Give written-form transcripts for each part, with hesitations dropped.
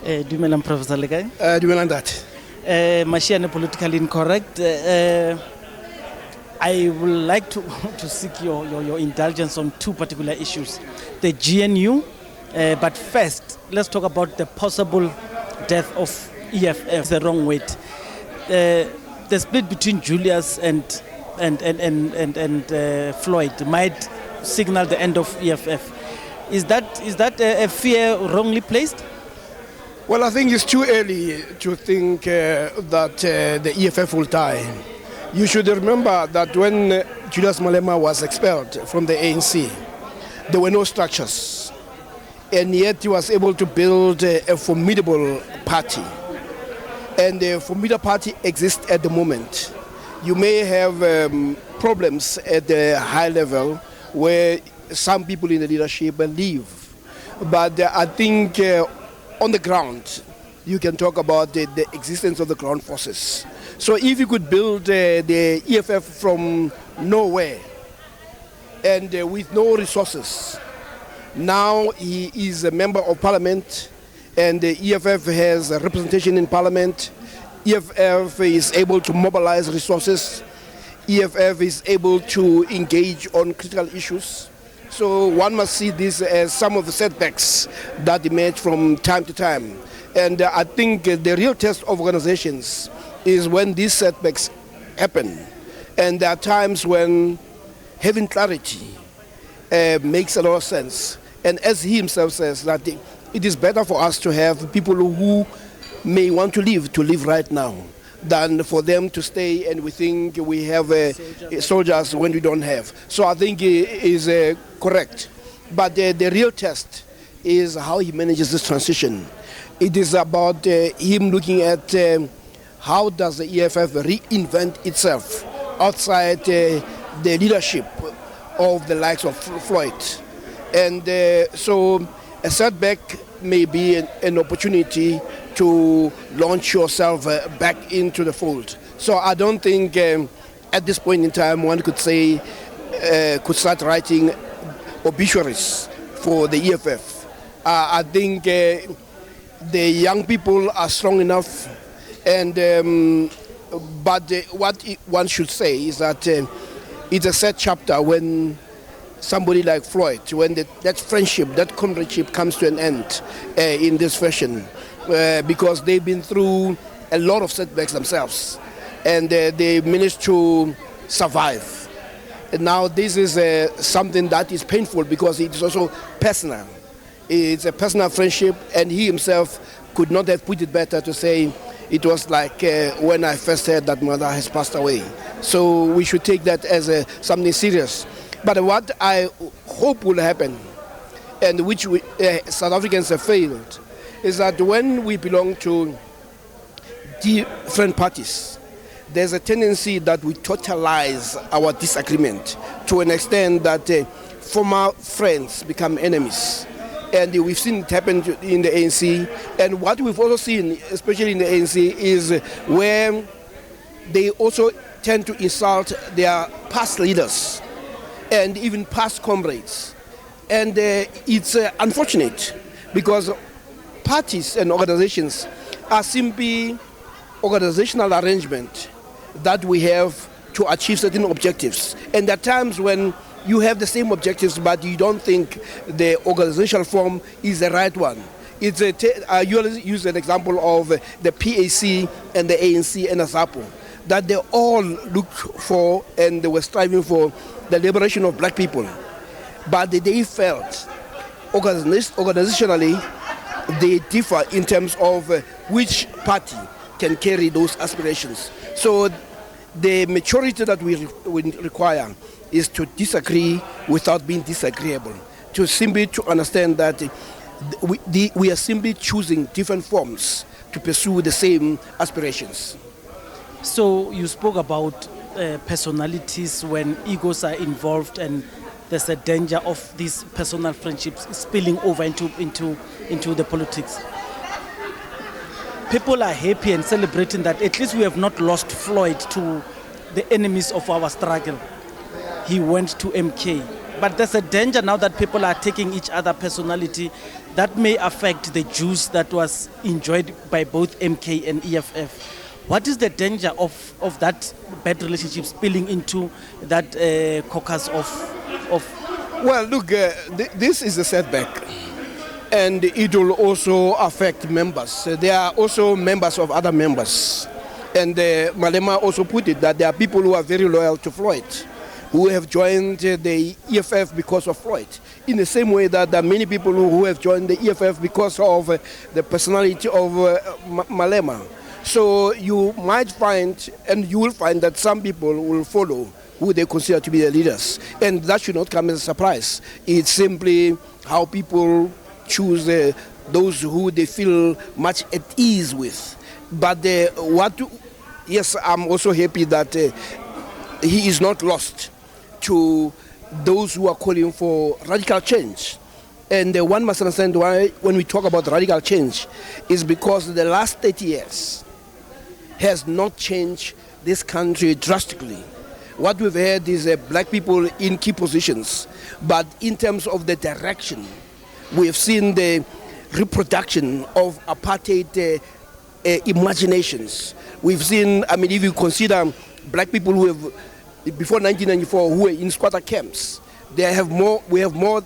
Dumelang Professor Lekai. Dumelang that. Mashiane politically incorrect. I would like to seek your indulgence on two particular issues. The GNU, but first, let's talk about the possible death of EFF, the wrong word. The split between Julius and Floyd might signal the end of EFF. Is that a fear wrongly placed? Well, I think it's too early to think that the EFF will die. You should remember that when Julius Malema was expelled from the ANC, there were no structures. And yet he was able to build a formidable party. And the formidable party exists at the moment. You may have problems at the high level where some people in the leadership leave. But I think on the ground, you can talk about the existence of the ground forces. So if you could build the EFF from nowhere and with no resources, now he is a member of parliament and the EFF has a representation in parliament. EFF is able to mobilize resources. EFF is able to engage on critical issues. So one must see this as some of the setbacks that emerge from time to time. And I think the real test of organizations is when these setbacks happen. And there are times when having clarity makes a lot of sense. And as he himself says, that it is better for us to have people who may want to live right now, than for them to stay and we think we have soldiers when we don't have. So I think it is correct. But the real test is how he manages this transition. It is about him looking at how does the EFF reinvent itself outside the leadership of the likes of Floyd. And so a setback may be an opportunity to launch yourself back into the fold. So I don't think at this point in time one could say, could start writing obituaries for the EFF. I think the young people are strong enough, and but what one should say is that it's a sad chapter when somebody like Floyd, when that friendship, that comradeship comes to an end in this fashion. Because they've been through a lot of setbacks themselves and they managed to survive. And now this is something that is painful because it is also personal. It's a personal friendship, and he himself could not have put it better to say it was like when I first heard that mother has passed away. So we should take that as something serious. But what I hope will happen, and which South Africans have failed, is that when we belong to different parties, there's a tendency that we totalize our disagreement to an extent that former friends become enemies. And we've seen it happen in the ANC. And what we've also seen, especially in the ANC, is where they also tend to insult their past leaders and even past comrades. And it's unfortunate because parties and organizations are simply organizational arrangement that we have to achieve certain objectives. And there are times when you have the same objectives, but you don't think the organizational form is the right one. It's you use an example of the PAC and the ANC and ASAPO, that they all looked for and they were striving for the liberation of black people. But they felt organizationally they differ in terms of which party can carry those aspirations. So the maturity that we require is to disagree without being disagreeable, to simply to understand that we are simply choosing different forms to pursue the same aspirations. So you spoke about personalities when egos are involved, and there's a danger of these personal friendships spilling over into the politics. People are happy and celebrating that at least we have not lost Floyd to the enemies of our struggle. He went to MK. But there's a danger now that people are taking each other personality that may affect the juice that was enjoyed by both MK and EFF. What is the danger of that bad relationship spilling into that caucus of? Well, look, this is a setback, and it will also affect members. There are also members of other members, and Malema also put it that there are people who are very loyal to Floyd, who have joined the EFF because of Floyd. In the same way that there are many people who have joined the EFF because of the personality of Malema. So you might find, and you will find, that some people will follow who they consider to be the leaders. And that should not come as a surprise. It's simply how people choose those who they feel much at ease with. But yes, I'm also happy that he is not lost to those who are calling for radical change. And one must understand why, when we talk about radical change, is because the last 30 years has not changed this country drastically. What we've had is black people in key positions, but in terms of the direction, we have seen the reproduction of apartheid imaginations. We've seen, I mean, if you consider black people who have, before 1994, who were in squatter camps, we have more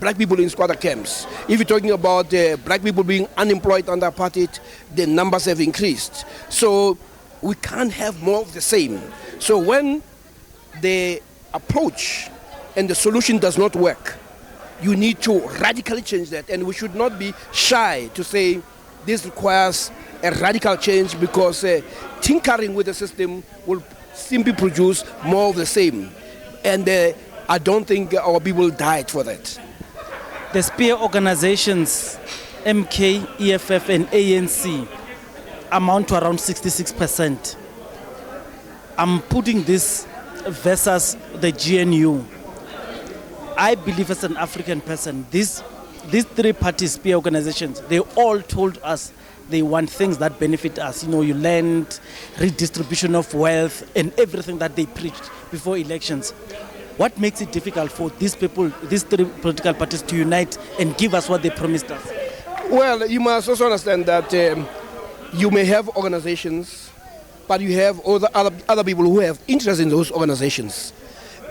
black people in squatter camps. If you're talking about black people being unemployed under apartheid, the numbers have increased. So we can't have more of the same. So when the approach and the solution does not work, you need to radically change that. And we should not be shy to say this requires a radical change, because tinkering with the system will simply produce more of the same. And I don't think our people died for that. The spear organizations, MK, EFF, and ANC, amount to around 66%. I'm putting this versus the GNU. I believe, as an African person, these three-party spear organizations, they all told us they want things that benefit us. You know, you land, redistribution of wealth, and everything that they preached before elections. What makes it difficult for these people, these three political parties, to unite and give us what they promised us? Well, you must also understand that you may have organizations, but you have other people who have interest in those organizations.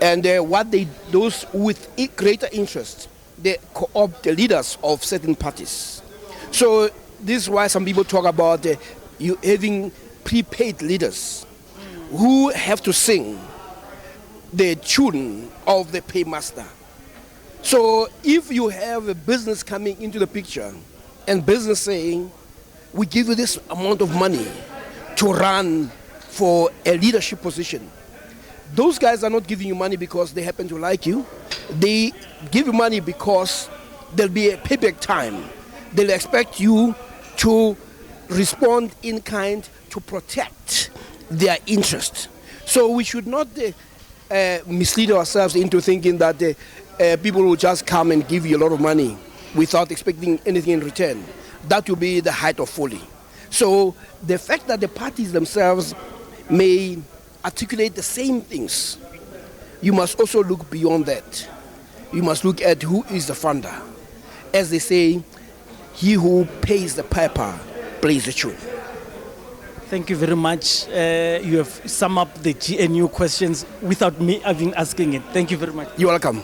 And those with greater interest, they co-opt the leaders of certain parties. So this is why some people talk about you having prepaid leaders who have to sing the tune of the paymaster. So if you have a business coming into the picture and business saying, we give you this amount of money to run for a leadership position, those guys are not giving you money because they happen to like you. They give you money because there'll be a payback time. They'll expect you to respond in kind to protect their interest. So we should not mislead ourselves into thinking that people will just come and give you a lot of money without expecting anything in return. That will be the height of folly. So the fact that the parties themselves may articulate the same things, you must also look beyond that. You must look at who is the funder. As they say, he who pays the piper plays the tune. Thank you very much. You have summed up the GNU questions without me even asking it. Thank you very much. You're welcome.